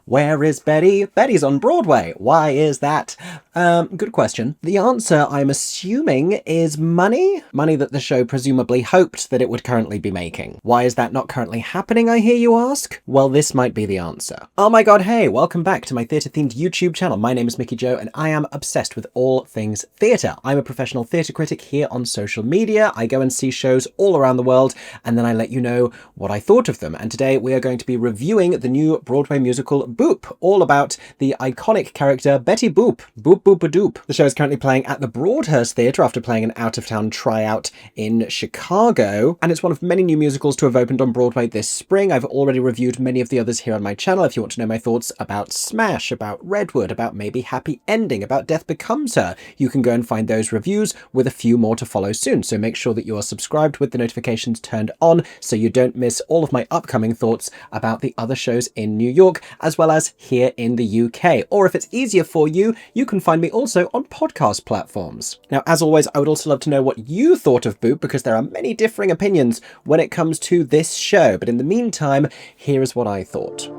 Where is Betty? Betty's on Broadway. Why is that? Good question. The answer, I'm assuming, is money. Money that the show presumably hoped that it would currently be making. Why is that not currently happening, I hear you ask? Well, this might be the answer. Oh my god, hey, welcome back to my theatre-themed YouTube channel. My name is Mickey Jo, and I am obsessed with all things theatre. I'm a professional theatre critic here on social media. I go and see shows all around the world, and then I let you know what I thought of them. And today we are going to be reviewing the new Broadway musical Boop, all about the iconic character Betty Boop. Boop boop a doop. The show is currently playing at the Broadhurst Theatre after playing an out-of-town tryout in Chicago, and it's one of many new musicals to have opened on Broadway this spring. I've already reviewed many of the others here on my channel. If you want to know my thoughts about Smash, about Redwood, about maybe Happy Ending, about Death Becomes Her, you can go and find those reviews with a few more to follow soon. So make sure that you are subscribed with the notifications turned on so you don't miss all of my upcoming thoughts about the other shows in New York, as well as here in the UK. Or if it's easier for you, you can find me also on podcast platforms. Now, as always, I would also love to know what you thought of Boop, because there are many differing opinions when it comes to this show. But in the meantime, here is what I thought.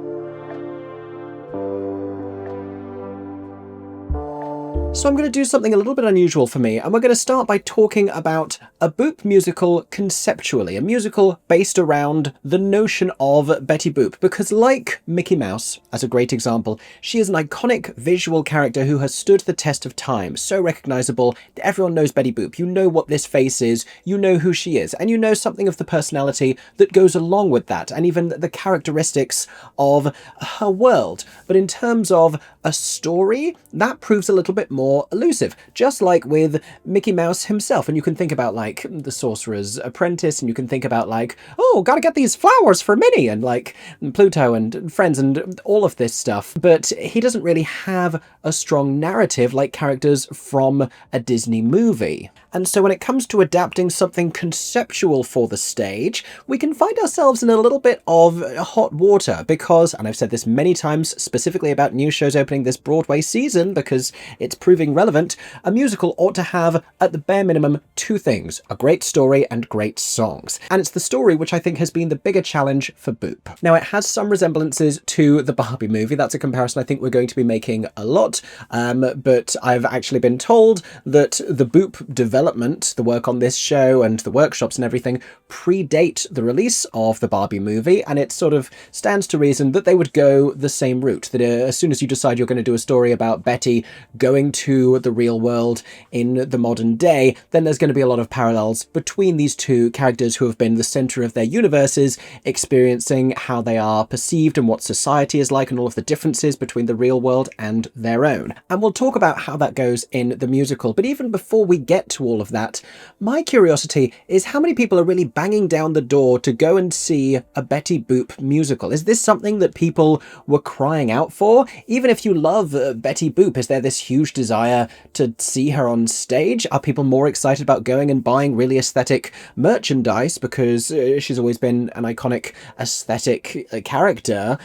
So I'm going to do something a little bit unusual for me, and we're going to start by talking about a Boop musical conceptually, a musical based around the notion of Betty Boop, because like Mickey Mouse, as a great example, she is an iconic visual character who has stood the test of time, so recognizable. Everyone knows Betty Boop. You know what this face is, you know who she is, and you know something of the personality that goes along with that, and even the characteristics of her world. But in terms of a story, that proves a little bit more elusive, just like with Mickey Mouse himself. And you can think about like The Sorcerer's Apprentice, and you can think about like, oh, gotta get these flowers for Minnie, and like Pluto and Friends and all of this stuff. But he doesn't really have a strong narrative like characters from a Disney movie. And so when it comes to adapting something conceptual for the stage, we can find ourselves in a little bit of hot water because, and I've said this many times specifically about new shows opening this Broadway season because it's proving relevant, a musical ought to have, at the bare minimum, two things: a great story and great songs. And it's the story which I think has been the bigger challenge for Boop. Now, it has some resemblances to the Barbie movie. That's a comparison I think we're going to be making a lot, but I've actually been told that the Boop development, the work on this show and the workshops and everything, predate the release of the Barbie movie, and it sort of stands to reason that they would go the same route, that as soon as you decide you're going to do a story about Betty going to the real world in the modern day, then there's going to be a lot of parallels between these two characters who have been the center of their universes, experiencing how they are perceived and what society is like and all of the differences between the real world and their own. And we'll talk about how that goes in the musical. But even before we get to all of that, my curiosity is how many people are really banging down the door to go and see a Betty Boop musical? Is this something that people were crying out for? Even if you love Betty Boop, is there this huge desire to see her on stage? Are people more excited about going and buying really aesthetic merchandise because she's always been an iconic aesthetic character?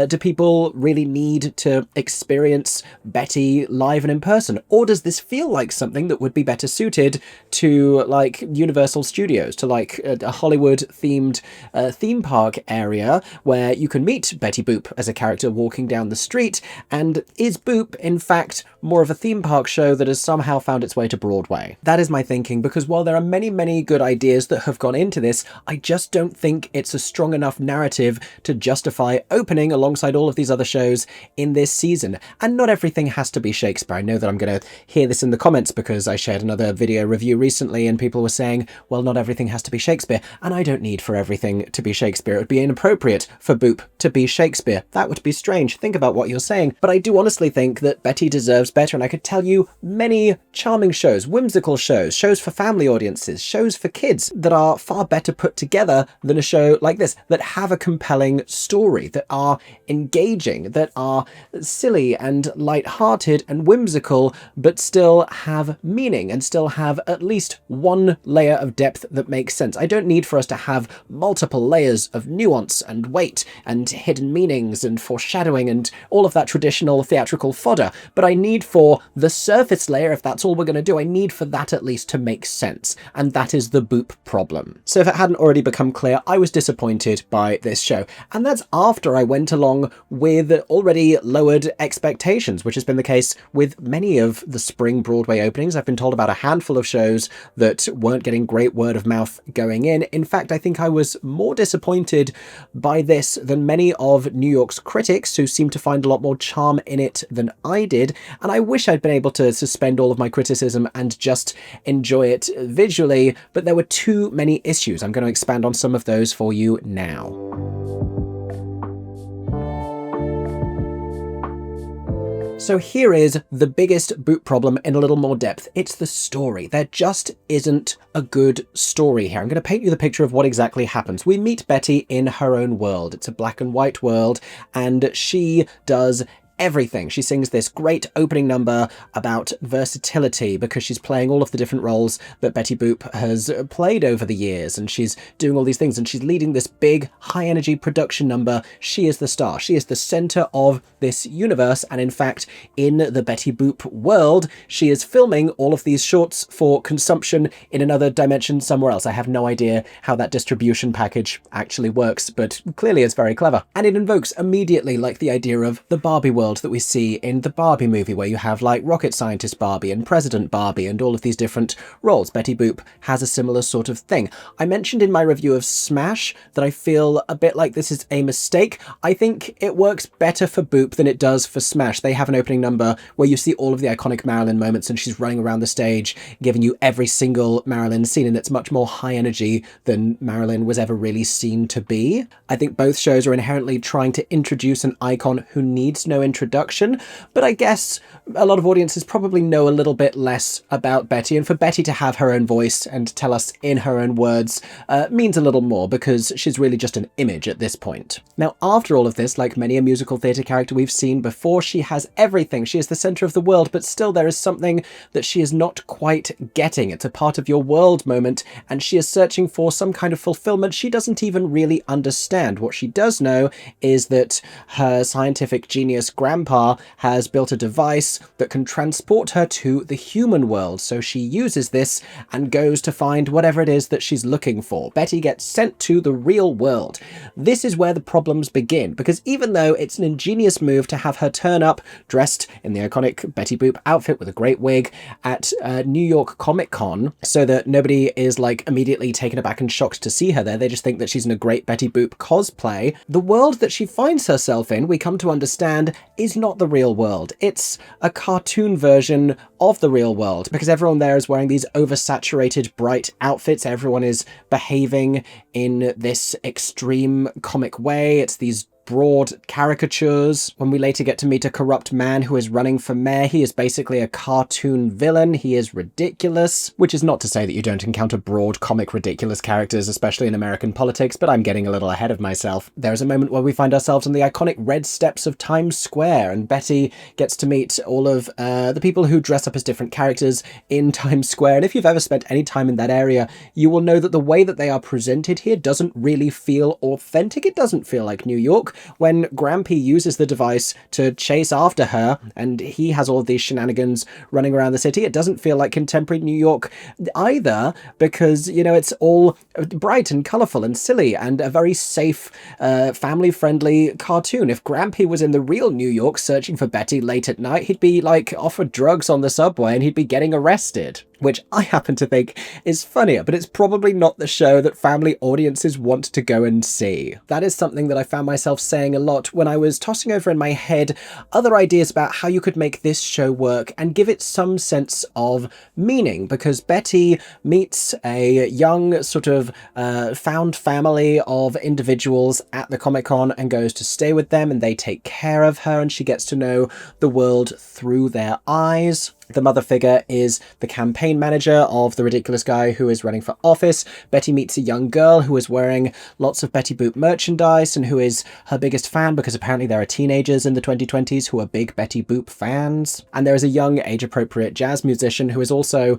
Do people really need to experience Betty live and in person? Or does this feel like something that would be better suited to like Universal Studios, to like a Hollywood themed theme park area where you can meet Betty Boop as a character walking down the street? And is Boop in fact more of a theme park show that has somehow found its way to Broadway? That is my thinking, because while there are many good ideas that have gone into this, I just don't think it's a strong enough narrative to justify opening alongside all of these other shows in this season. And not everything has to be Shakespeare. I know that I'm going to hear this in the comments because I shared another video review recently and people were saying, well, not everything has to be Shakespeare. And I don't need for everything to be Shakespeare. It would be inappropriate for Boop to be Shakespeare. That would be strange. Think about what you're saying. But I do honestly think that Betty deserves better, and I could tell you many charming shows, whimsical shows, shows for family audiences, shows for kids that are far better put together than a show like this, that have a compelling story, that are engaging, that are silly and light-hearted and whimsical, but still have meaning and still have have at least one layer of depth that makes sense. I don't need for us to have multiple layers of nuance and weight and hidden meanings and foreshadowing and all of that traditional theatrical fodder, but I need for the surface layer, if that's all we're going to do, I need for that at least to make sense, and that is the boop problem. So if it hadn't already become clear, I was disappointed by this show, and that's after I went along with already lowered expectations, which has been the case with many of the spring Broadway openings. I've been told about a handful of shows that weren't getting great word of mouth going in. In fact, I think I was more disappointed by this than many of New York's critics, who seem to find a lot more charm in it than I did, and I wish I'd been able to suspend all of my criticism and just enjoy it visually, but there were too many issues. I'm going to expand on some of those for you now. So here is the biggest boop problem in a little more depth. It's the story. There just isn't a good story here. I'm going to paint you the picture of what exactly happens. We meet Betty in her own world. It's a black and white world, and she does everything. She sings this great opening number about versatility because she's playing all of the different roles that Betty Boop has played over the years, and she's doing all these things, and she's leading this big high energy production number. She is the star. She is the center of this universe, and in fact in the Betty Boop world she is filming all of these shorts for consumption in another dimension somewhere else. I have no idea how that distribution package actually works, but clearly it's very clever, and it invokes immediately like the idea of the Barbie world that we see in the Barbie movie, where you have like rocket scientist Barbie and President Barbie and all of these different roles. Betty Boop has a similar sort of thing. I mentioned in my review of Smash that I feel a bit like this is a mistake. I think it works better for Boop than it does for Smash. They have an opening number where you see all of the iconic Marilyn moments, and she's running around the stage giving you every single Marilyn scene, and it's much more high energy than Marilyn was ever really seen to be. I think both shows are inherently trying to introduce an icon who needs no introduction, but I guess a lot of audiences probably know a little bit less about Betty, and for Betty to have her own voice and tell us in her own words means a little more, because she's really just an image at this point. Now, after all of this, like many a musical theatre character we've seen before, she has everything. She is the centre of the world, but still there is something that she is not quite getting. It's a part of your world moment, and she is searching for some kind of fulfillment she doesn't even really understand. What she does know is that her scientific genius grandpa has built a device that can transport her to the human world, so she uses this and goes to find whatever it is that she's looking for. Betty gets sent to the real world. This is where the problems begin, because even though it's an ingenious move to have her turn up dressed in the iconic Betty Boop outfit with a great wig at New York Comic Con, so that nobody is like immediately taken aback and shocked to see her there, they just think that she's in a great Betty Boop cosplay, the world that she finds herself in, we come to understand, is not the real world. It's a cartoon version of the real world, because everyone there is wearing these oversaturated bright outfits. Everyone is behaving in this extreme comic way. It's these broad caricatures. When we later get to meet a corrupt man who is running for mayor, he is basically a cartoon villain. He is ridiculous, which is not to say that you don't encounter broad comic ridiculous characters, especially in American politics, but I'm getting a little ahead of myself. There's a moment where we find ourselves on the iconic red steps of Times Square, and Betty gets to meet all of the people who dress up as different characters in Times Square, and if you've ever spent any time in that area, you will know that the way that they are presented here doesn't really feel authentic. It doesn't feel like New York. When Grampy uses the device to chase after her, and he has all of these shenanigans running around the city, it doesn't feel like contemporary New York either, because, you know, it's all bright and colourful and silly and a very safe, family-friendly cartoon. If Grampy was in the real New York searching for Betty late at night, he'd be, like, offered drugs on the subway and he'd be getting arrested, which I happen to think is funnier, but it's probably not the show that family audiences want to go and see. That is something that I found myself saying a lot when I was tossing over in my head other ideas about how you could make this show work and give it some sense of meaning, because Betty meets a young sort of found family of individuals at the Comic-Con and goes to stay with them, and they take care of her, and she gets to know the world through their eyes. The mother figure is the campaign manager of the ridiculous guy who is running for office. Betty meets a young girl who is wearing lots of Betty Boop merchandise and who is her biggest fan, because apparently there are teenagers in the 2020s who are big Betty Boop fans. And there is a young, age-appropriate jazz musician who is also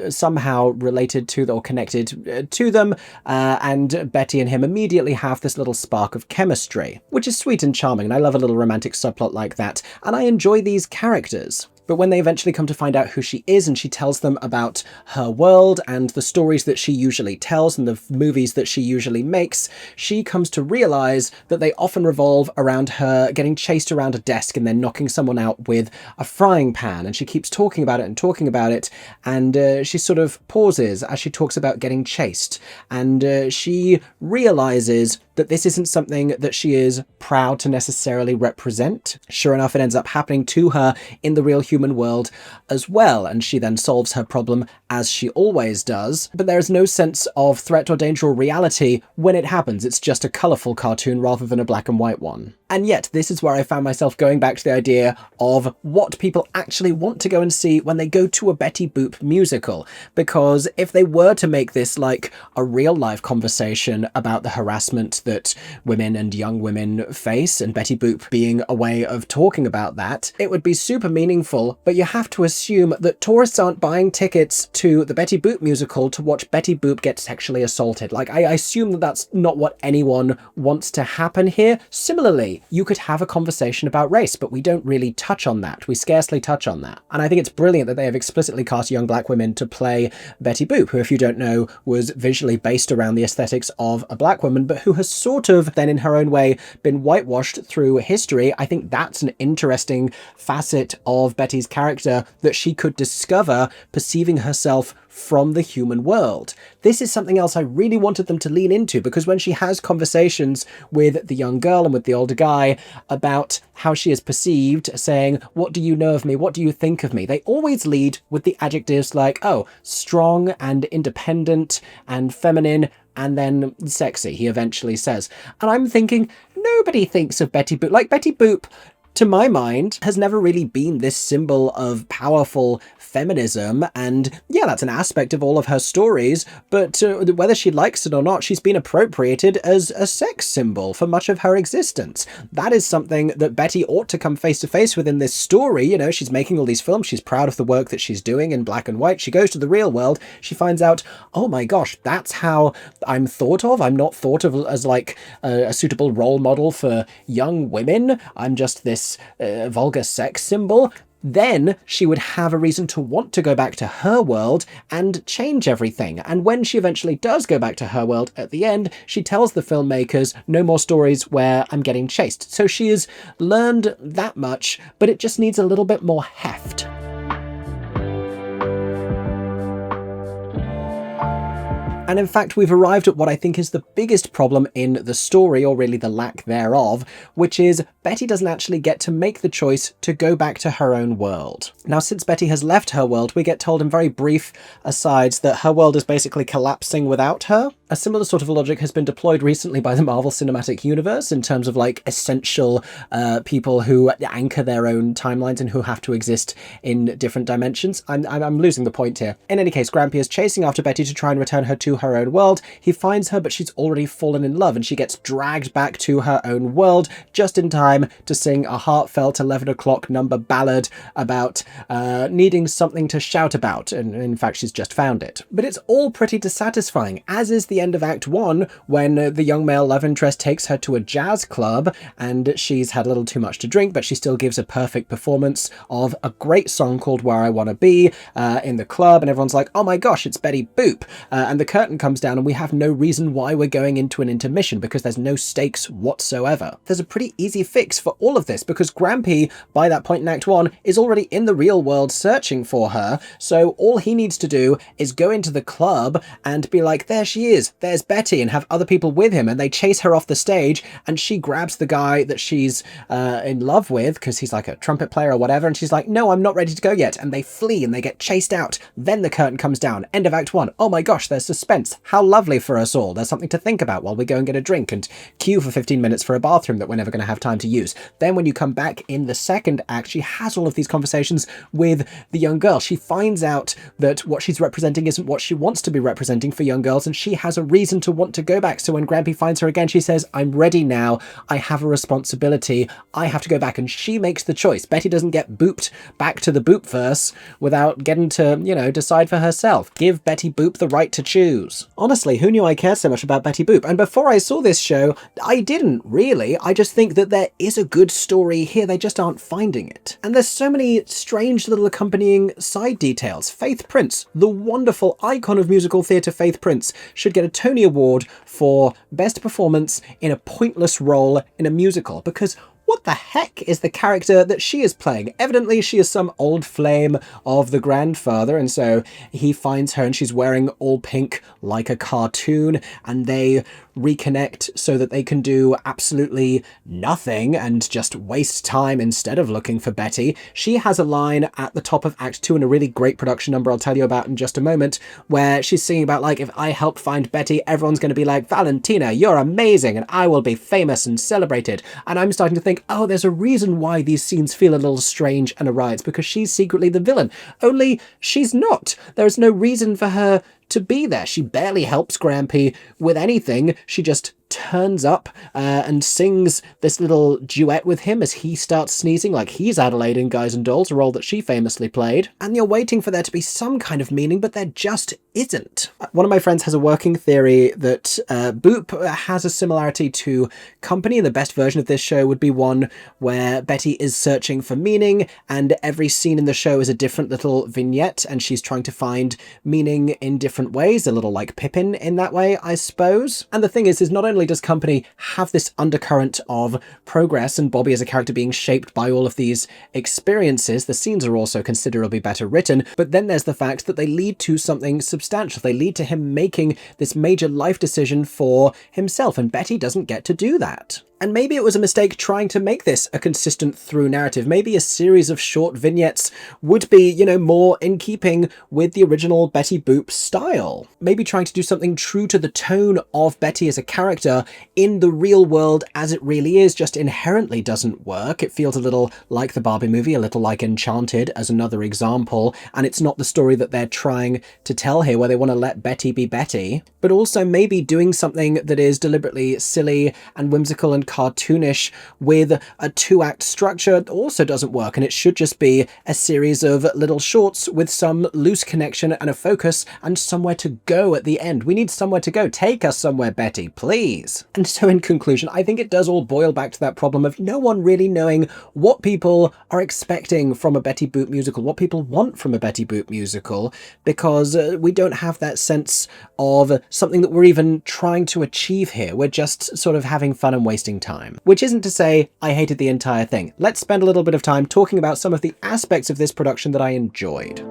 somehow related to or connected to them, and Betty and him immediately have this little spark of chemistry, which is sweet and charming, and I love a little romantic subplot like that, and I enjoy these characters. But when they eventually come to find out who she is and she tells them about her world and the stories that she usually tells and the movies that she usually makes, she comes to realize that they often revolve around her getting chased around a desk and then knocking someone out with a frying pan. And she keeps talking about it, and she sort of pauses as she talks about getting chased. And she realizes that this isn't something that she is proud to necessarily represent. Sure enough, it ends up happening to her in the real human world as well, and she then solves her problem as she always does. But there is no sense of threat or danger or reality when it happens. It's just a colourful cartoon rather than a black and white one. And yet, this is where I found myself going back to the idea of what people actually want to go and see when they go to a Betty Boop musical. Because if they were to make this like a real-life conversation about the harassment that women and young women face, and Betty Boop being a way of talking about that, it would be super meaningful, but you have to assume that tourists aren't buying tickets to the Betty Boop musical to watch Betty Boop get sexually assaulted. Like, I assume that that's not what anyone wants to happen here. Similarly, you could have a conversation about race, but we don't really touch on that. We scarcely touch on that. And I think it's brilliant that they have explicitly cast young black women to play Betty Boop, who, if you don't know, was visually based around the aesthetics of a black woman, but who has sort of then in her own way been whitewashed through history. I think that's an interesting facet of Betty's character that she could discover, perceiving herself from the human world. This is something else I really wanted them to lean into, because when she has conversations with the young girl and with the older guy about how she is perceived, saying, "What do you know of me? What do you think of me?" They always lead with the adjectives like, oh, strong and independent and feminine, and then sexy, he eventually says. And I'm thinking, nobody thinks of Betty Boop. Like, Betty Boop, to my mind, has never really been this symbol of powerful feminism, and yeah, that's an aspect of all of her stories, but whether she likes it or not, she's been appropriated as a sex symbol for much of her existence. That is something that Betty ought to come face to face with in this story. You know, she's making all these films, she's proud of the work that she's doing in black and white. She goes to the real world, she finds out, oh my gosh, that's how I'm thought of. I'm not thought of as like a suitable role model for young women. I'm just this vulgar sex symbol. Then she would have a reason to want to go back to her world and change everything. And when she eventually does go back to her world at the end, she tells the filmmakers, no more stories where I'm getting chased. So she has learned that much, but it just needs a little bit more heft. And in fact, we've arrived at what I think is the biggest problem in the story, or really the lack thereof, which is Betty doesn't actually get to make the choice to go back to her own world. Now, since Betty has left her world, we get told in very brief asides that her world is basically collapsing without her. A similar sort of logic has been deployed recently by the Marvel Cinematic Universe in terms of like essential people who anchor their own timelines and who have to exist in different dimensions. I'm losing the point here. In any case, Grampy is chasing after Betty to try and return her to her own world. He finds her, but she's already fallen in love, and she gets dragged back to her own world just in time to sing a heartfelt 11 o'clock number ballad about needing something to shout about, and in fact she's just found it. But it's all pretty dissatisfying, as is the end of Act 1, when the young male love interest takes her to a jazz club, and she's had a little too much to drink, but she still gives a perfect performance of a great song called Where I Wanna Be in the club, and everyone's like, oh my gosh, it's Betty Boop, and the curtain comes down and we have no reason why we're going into an intermission, because there's no stakes whatsoever. There's a pretty easy fix for all of this, because Grampy, by that point in Act 1, is already in the real world searching for her, so all he needs to do is go into the club and be like, there she is, there's Betty, and have other people with him, and they chase her off the stage, and she grabs the guy that she's in love with, because he's like a trumpet player or whatever, and she's like, no, I'm not ready to go yet, and they flee, and they get chased out. Then the curtain comes down. End of Act 1. Oh my gosh, there's suspense. How lovely for us all. There's something to think about while we go and get a drink, and queue for 15 minutes for a bathroom that we're never going to have time to use. Then when you come back in the second act, she has all of these conversations with the young girl. She finds out that what she's representing isn't what she wants to be representing for young girls, and she has a reason to want to go back. So when Grampy finds her again, she says, I'm ready now. I have a responsibility. I have to go back. And she makes the choice. Betty doesn't get booped back to the Boop verse without getting to, decide for herself. Give Betty Boop the right to choose. Honestly, who knew I cared so much about Betty Boop? And before I saw this show, I didn't really. I just think that there is a good story here. They just aren't finding it. And there's so many strange little accompanying side details. Faith Prince, the wonderful icon of musical theatre Faith Prince, should get a Tony Award for Best Performance in a Pointless Role in a Musical, because what the heck is the character that she is playing? Evidently, she is some old flame of the grandfather, and so he finds her and she's wearing all pink like a cartoon, and they reconnect so that they can do absolutely nothing and just waste time instead of looking for Betty. She has a line at the top of Act 2 in a really great production number I'll tell you about in just a moment, where she's singing about, like, if I help find Betty, everyone's going to be like, Valentina, you're amazing, and I will be famous and celebrated. And I'm starting to think, oh, there's a reason why these scenes feel a little strange and awry. It's because she's secretly the villain. Only she's not. There is no reason for her to be there. She barely helps Grampy with anything. She just turns up and sings this little duet with him as he starts sneezing like he's Adelaide in Guys and Dolls, a role that she famously played. And you're waiting for there to be some kind of meaning, but there just isn't. One of my friends has a working theory that Boop has a similarity to Company, and the best version of this show would be one where Betty is searching for meaning, and every scene in the show is a different little vignette, and she's trying to find meaning in different ways, a little like Pippin in that way, I suppose. And the thing is not only does Company have this undercurrent of progress and Bobby as a character being shaped by all of these experiences, the scenes are also considerably better written, but then there's the fact that they lead to something substantial. They lead to him making this major life decision for himself, and Betty doesn't get to do that. And maybe it was a mistake trying to make this a consistent through narrative. Maybe a series of short vignettes would be, more in keeping with the original Betty Boop style. Maybe trying to do something true to the tone of Betty as a character in the real world as it really is just inherently doesn't work. It feels a little like the Barbie movie, a little like Enchanted as another example, and it's not the story that they're trying to tell here, where they want to let Betty be Betty. But also maybe doing something that is deliberately silly and whimsical and cartoonish with a two-act structure also doesn't work, and it should just be a series of little shorts with some loose connection and a focus and somewhere to go at the end. We need somewhere to go. Take us somewhere, Betty, please. And so in conclusion, I think it does all boil back to that problem of no one really knowing what people are expecting from a Betty Boop musical, what people want from a Betty Boop musical, because we don't have that sense of something that we're even trying to achieve here. We're just sort of having fun and wasting time. Which isn't to say I hated the entire thing. Let's spend a little bit of time talking about some of the aspects of this production that I enjoyed.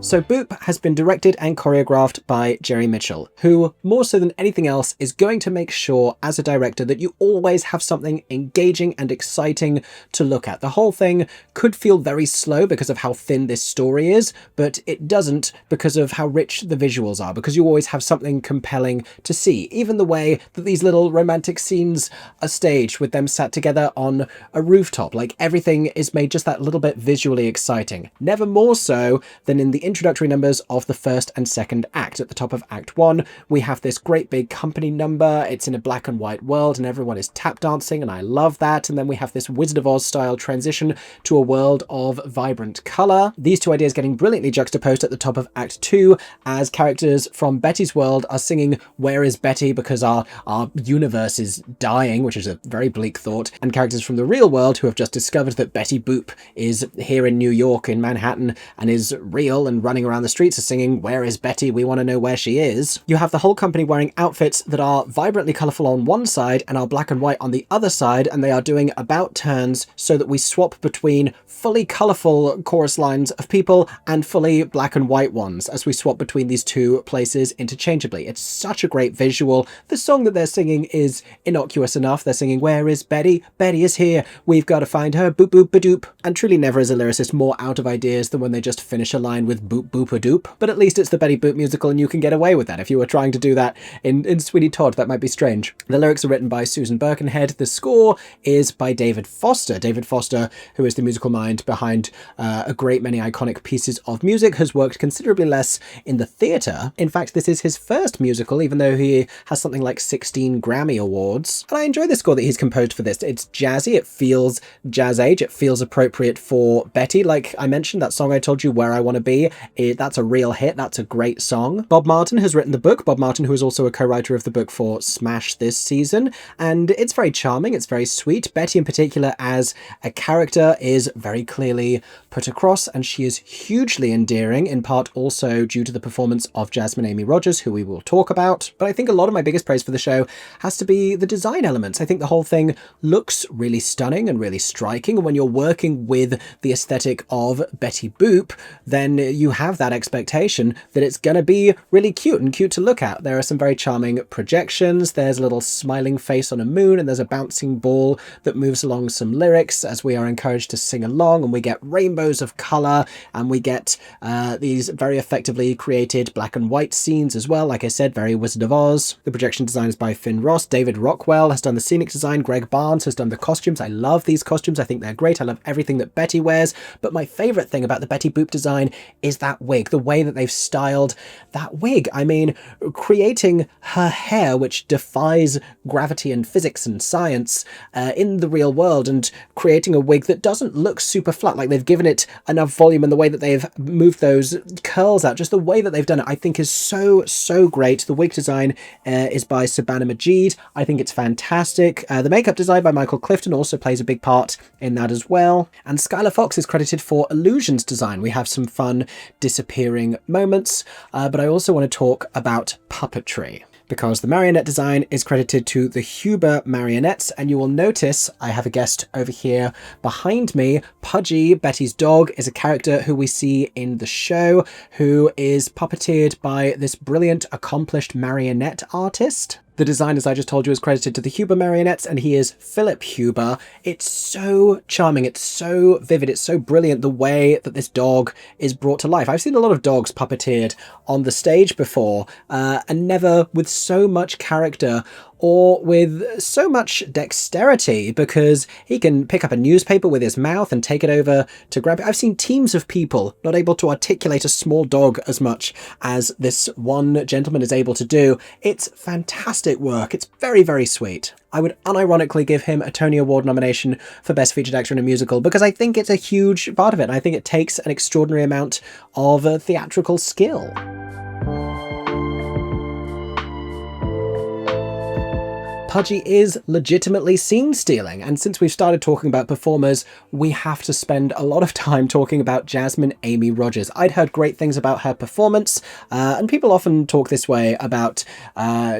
So Boop has been directed and choreographed by Jerry Mitchell, who, more so than anything else, is going to make sure as a director that you always have something engaging and exciting to look at. The whole thing could feel very slow because of how thin this story is, but it doesn't because of how rich the visuals are, because you always have something compelling to see. Even the way that these little romantic scenes are staged with them sat together on a rooftop, like everything is made just that little bit visually exciting. Never more so than in the introductory numbers of the first and second act. At the top of Act 1, we have this great big company number. It's in a black and white world and everyone is tap dancing, and I love that. And then we have this Wizard of Oz style transition to a world of vibrant colour. These two ideas getting brilliantly juxtaposed at the top of Act 2 as characters from Betty's world are singing Where is Betty? Because our universe is dying, which is a very bleak thought, and characters from the real world who have just discovered that Betty Boop is here in New York, in Manhattan, and is real and running around the streets are singing, "Where is Betty? We want to know where she is." You have the whole company wearing outfits that are vibrantly colourful on one side and are black and white on the other side, and they are doing about turns so that we swap between fully colourful chorus lines of people and fully black and white ones as we swap between these two places interchangeably. It's such a great visual. The song that they're singing is innocuous enough. They're singing, "Where is Betty? Betty is here. We've got to find her. Boop boop ba doop." And truly never is a lyricist more out of ideas than when they just finish a line with boop boop a doop. But at least it's the Betty Boop musical and you can get away with that. If you were trying to do that in Sweeney Todd, that might be strange. The lyrics are written by Susan Birkenhead. The score is by David Foster. David Foster, who is the musical mind behind a great many iconic pieces of music, has worked considerably less in the theatre. In fact, this is his first musical, even though he has something like 16 Grammy Awards. And I enjoy the score that he's composed for this. It's jazzy, it feels jazz age, it feels appropriate for Betty. Like I mentioned, that song I told you, "Where I Want to Be," that's a real hit, that's a great song. Bob Martin has written the book. Bob Martin, who is also a co-writer of the book for Smash this season, and it's very charming, it's very sweet. Betty in particular as a character is very clearly put across, and she is hugely endearing, in part also due to the performance of Jasmine Amy Rogers, who we will talk about. But I think a lot of my biggest praise for the show has to be the design elements. I think the whole thing looks really stunning and really striking, and when you're working with the aesthetic of Betty Boop, then you have that expectation that it's going to be really cute and cute to look at. There are some very charming projections. There's a little smiling face on a moon, and there's a bouncing ball that moves along some lyrics as we are encouraged to sing along, and we get rainbows of colour, and we get these very effectively created black and white scenes as well. Like I said, very Wizard of Oz. The projection design is by Finn Ross. David Rockwell has done the scenic design. Greg Barnes has done the costumes. I love these costumes. I think they're great. I love everything that Betty wears. But my favourite thing about the Betty Boop design is that wig, the way that they've styled that wig. I mean, creating her hair, which defies gravity and physics and science in the real world, and creating a wig that doesn't look super flat, like they've given it enough volume, and the way that they've moved those curls out, just the way that they've done it, I think is so great. The wig design is by Sabana Majid. I think it's fantastic. The makeup design by Michael Clifton also plays a big part in that as well. And Skylar Fox is credited for illusions design. We have some fun disappearing moments, but I also want to talk about puppetry, because the marionette design is credited to the Huber marionettes, and you will notice I have a guest over here behind me. Pudgy, Betty's dog, is a character who we see in the show, who is puppeteered by this brilliant, accomplished marionette artist. The design, as I just told you, is credited to the Huber marionettes, and he is Philip Huber. It's so charming, it's so vivid, it's so brilliant the way that this dog is brought to life. I've seen a lot of dogs puppeteered on the stage before, and never with so much character or with so much dexterity, because he can pick up a newspaper with his mouth and take it over to grab it. I've seen teams of people not able to articulate a small dog as much as this one gentleman is able to do. It's fantastic work. It's very sweet. I would unironically give him a Tony Award nomination for Best Featured Actor in a Musical, because I think it's a huge part of it. I think it takes an extraordinary amount of theatrical skill. Pudgy is legitimately scene stealing, and since we've started talking about performers, we have to spend a lot of time talking about Jasmine Amy Rogers. I'd heard great things about her performance, and people often talk this way about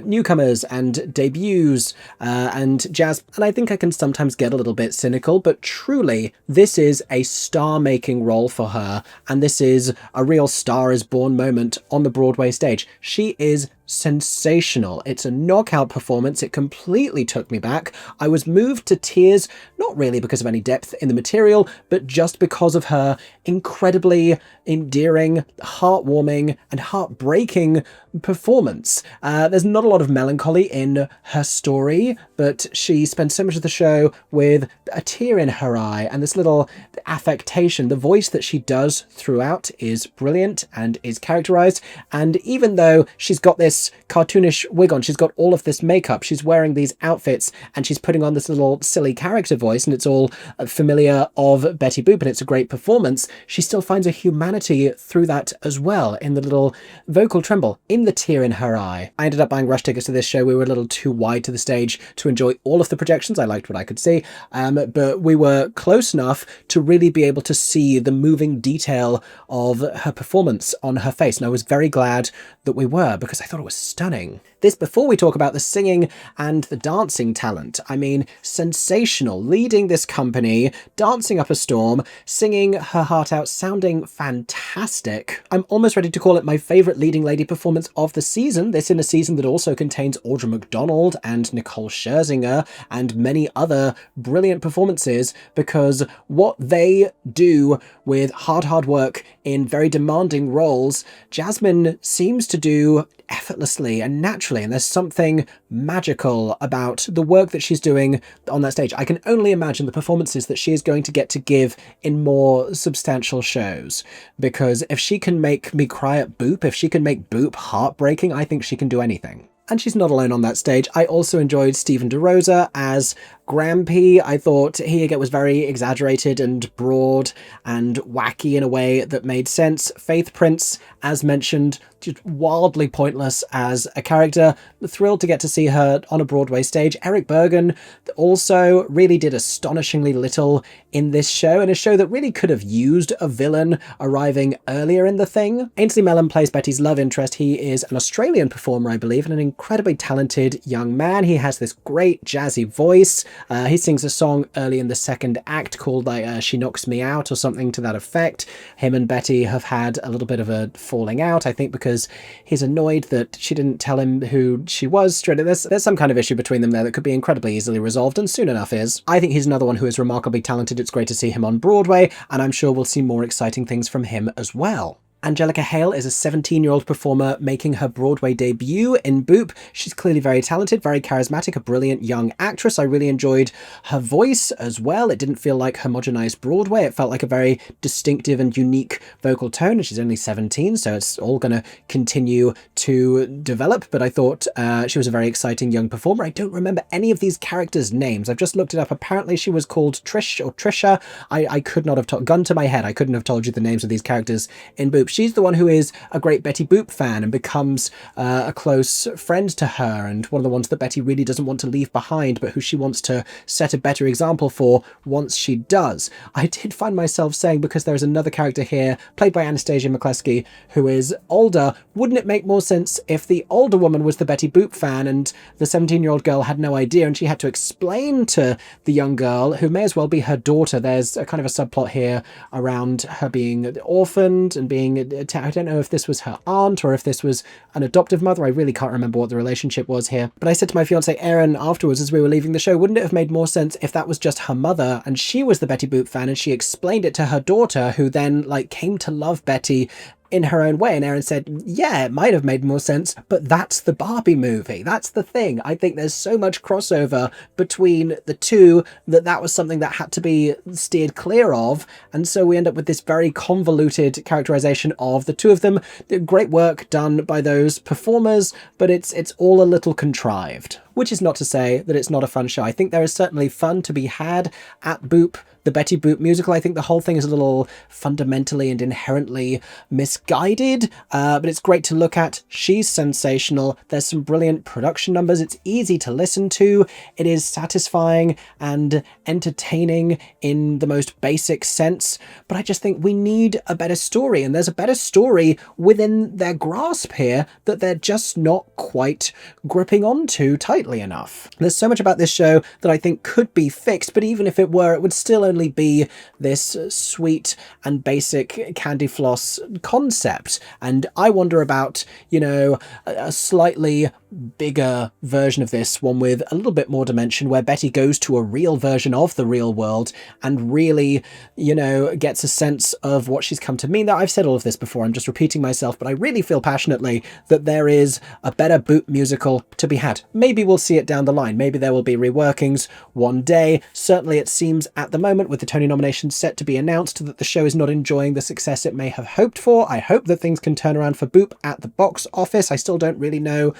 newcomers and debuts and jazz, and I think I can sometimes get a little bit cynical, but truly this is a star-making role for her, and this is a real Star is Born moment on the Broadway stage. She is sensational. It's a knockout performance. It completely took me back. I was moved to tears, not really because of any depth in the material, but just because of her incredibly endearing, heartwarming, and heartbreaking performance. There's not a lot of melancholy in her story, but she spends so much of the show with a tear in her eye and this little affectation. The voice that she does throughout is brilliant and is characterized, and even though she's got this this cartoonish wig on. She's got all of this makeup. She's wearing these outfits and she's putting on this little silly character voice, and it's all familiar of Betty Boop, and it's a great performance. She still finds a humanity through that as well, in the little vocal tremble, in the tear in her eye. I ended up buying rush tickets to this show. We were a little too wide to the stage to enjoy all of the projections. I liked what I could see, but we were close enough to really be able to see the moving detail of her performance on her face, and I was very glad that we were, because I thought it was stunning. This before we talk about the singing and the dancing talent. I mean, sensational, leading this company, dancing up a storm, singing her heart out, sounding fantastic. I'm almost ready to call it my favourite leading lady performance of the season. This in a season that also contains Audra McDonald and Nicole Scherzinger and many other brilliant performances, because what they do with hard work in very demanding roles, Jasmine seems to do effortlessly and naturally, and there's something magical about the work that she's doing on that stage. I can only imagine the performances that she is going to get to give in more substantial shows, because if she can make me cry at Boop, if she can make Boop heartbreaking, I think she can do anything. And she's not alone on that stage. I also enjoyed Stephen DeRosa as Grampy. I thought he again was very exaggerated and broad and wacky in a way that made sense. Faith Prince, as mentioned, just wildly pointless as a character. Thrilled to get to see her on a Broadway stage. Eric Bergen also really did astonishingly little in this show, in a show that really could have used a villain arriving earlier in the thing. Ainsley Mellon plays Betty's love interest. He is an Australian performer, I believe, and an incredibly talented young man. He has this great jazzy voice. He sings a song early in the second act called She Knocks Me Out or something to that effect. Him and Betty have had a little bit of a falling out, I think, because he's annoyed that she didn't tell him who she was straight. There's some kind of issue between them there that could be incredibly easily resolved, and soon enough is. I think he's another one who is remarkably talented. It's great to see him on Broadway, and I'm sure we'll see more exciting things from him as well. Angelica Hale is a 17-year-old performer making her Broadway debut in Boop. She's clearly very talented, very charismatic, a brilliant young actress. I really enjoyed her voice as well. It didn't feel like homogenized Broadway. It felt like a very distinctive and unique vocal tone. And she's only 17, so it's all going to continue to develop. But I thought she was a very exciting young performer. I don't remember any of these characters' names. I've just looked it up. Apparently she was called Trish or Trisha. I could not have gun to my head, I couldn't have told you the names of these characters in Boop. She's the one who is a great Betty Boop fan and becomes a close friend to her, and one of the ones that Betty really doesn't want to leave behind, but who she wants to set a better example for once she does. I did find myself saying, because there's another character here, played by Anastasia McCluskey, who is older, wouldn't it make more sense if the older woman was the Betty Boop fan and the 17-year-old girl had no idea, and she had to explain to the young girl, who may as well be her daughter. There's a kind of a subplot here around her being orphaned and being I don't know if this was her aunt or if this was an adoptive mother. I really can't remember what the relationship was here. But I said to my fiance Erin afterwards as we were leaving the show, wouldn't it have made more sense if that was just her mother and she was the Betty Boop fan and she explained it to her daughter, who then came to love Betty in her own way? And Erin said, yeah, it might have made more sense, but that's the Barbie movie. That's the thing. I think there's so much crossover between the two that was something that had to be steered clear of. And so we end up with this very convoluted characterization of the two of them. Great work done by those performers, but it's all a little contrived. Which is not to say that it's not a fun show. I think there is certainly fun to be had at Boop, the Betty Boop musical. I think the whole thing is a little fundamentally and inherently misguided, but it's great to look at. She's sensational. There's some brilliant production numbers. It's easy to listen to. It is satisfying and entertaining in the most basic sense, but I just think we need a better story, and there's a better story within their grasp here that they're just not quite gripping onto tightly enough. There's so much about this show that I think could be fixed, but even if it were, it would still only be this sweet and basic candy floss concept. And I wonder about, a slightly bigger version of this, one with a little bit more dimension, where Betty goes to a real version of the real world and really, gets a sense of what she's come to mean. That I've said all of this before, I'm just repeating myself, but I really feel passionately that there is a better Boop musical to be had. Maybe we'll will see it down the line. Maybe there will be reworkings one day. Certainly it seems at the moment, with the Tony nominations set to be announced, that the show is not enjoying the success it may have hoped for. I hope that things can turn around for Boop at the box office. I still don't really know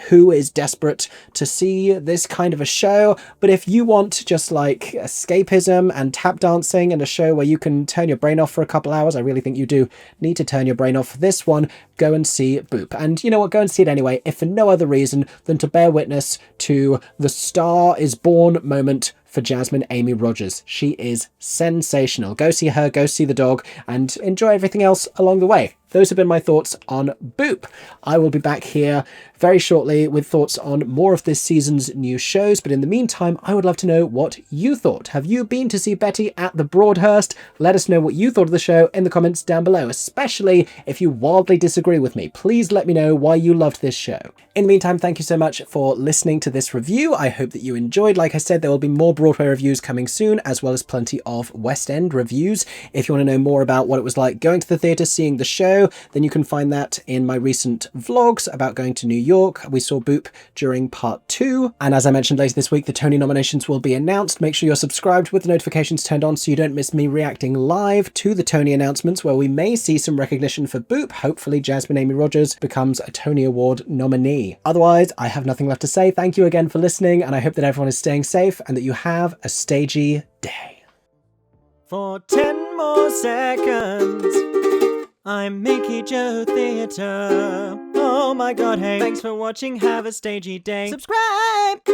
who is desperate to see this kind of a show, but if you want just like escapism and tap dancing and a show where you can turn your brain off for a couple hours, I really think you do need to turn your brain off for this one. Go and see Boop. And you know what, go and see it anyway, if for no other reason than to bear witness to the Star is Born moment for Jasmine Amy Rogers. She is sensational. Go see her, go see the dog, and enjoy everything else along the way. Those have been my thoughts on Boop. I will be back here very shortly with thoughts on more of this season's new shows, but in the meantime, I would love to know what you thought. Have you been to see Betty at the Broadhurst? Let us know what you thought of the show in the comments down below, especially if you wildly disagree with me. Please let me know why you loved this show. In the meantime, thank you so much for listening to this review. I hope that you enjoyed. Like I said, there will be more Broadway reviews coming soon, as well as plenty of West End reviews. If you want to know more about what it was like going to the theatre, seeing the show, then you can find that in my recent vlogs about going to New York. We saw Boop during part 2. And as I mentioned, later this week, the Tony nominations will be announced. Make sure you're subscribed with the notifications turned on so you don't miss me reacting live to the Tony announcements, where we may see some recognition for Boop. Hopefully Jasmine Amy Rogers becomes a Tony Award nominee. Otherwise, I have nothing left to say. Thank you again for listening, and I hope that everyone is staying safe and that you have a stagey day. For 10 more seconds, I'm MickeyJoTheatre. Oh my god, hey, thanks for watching, have a stagey day. Subscribe!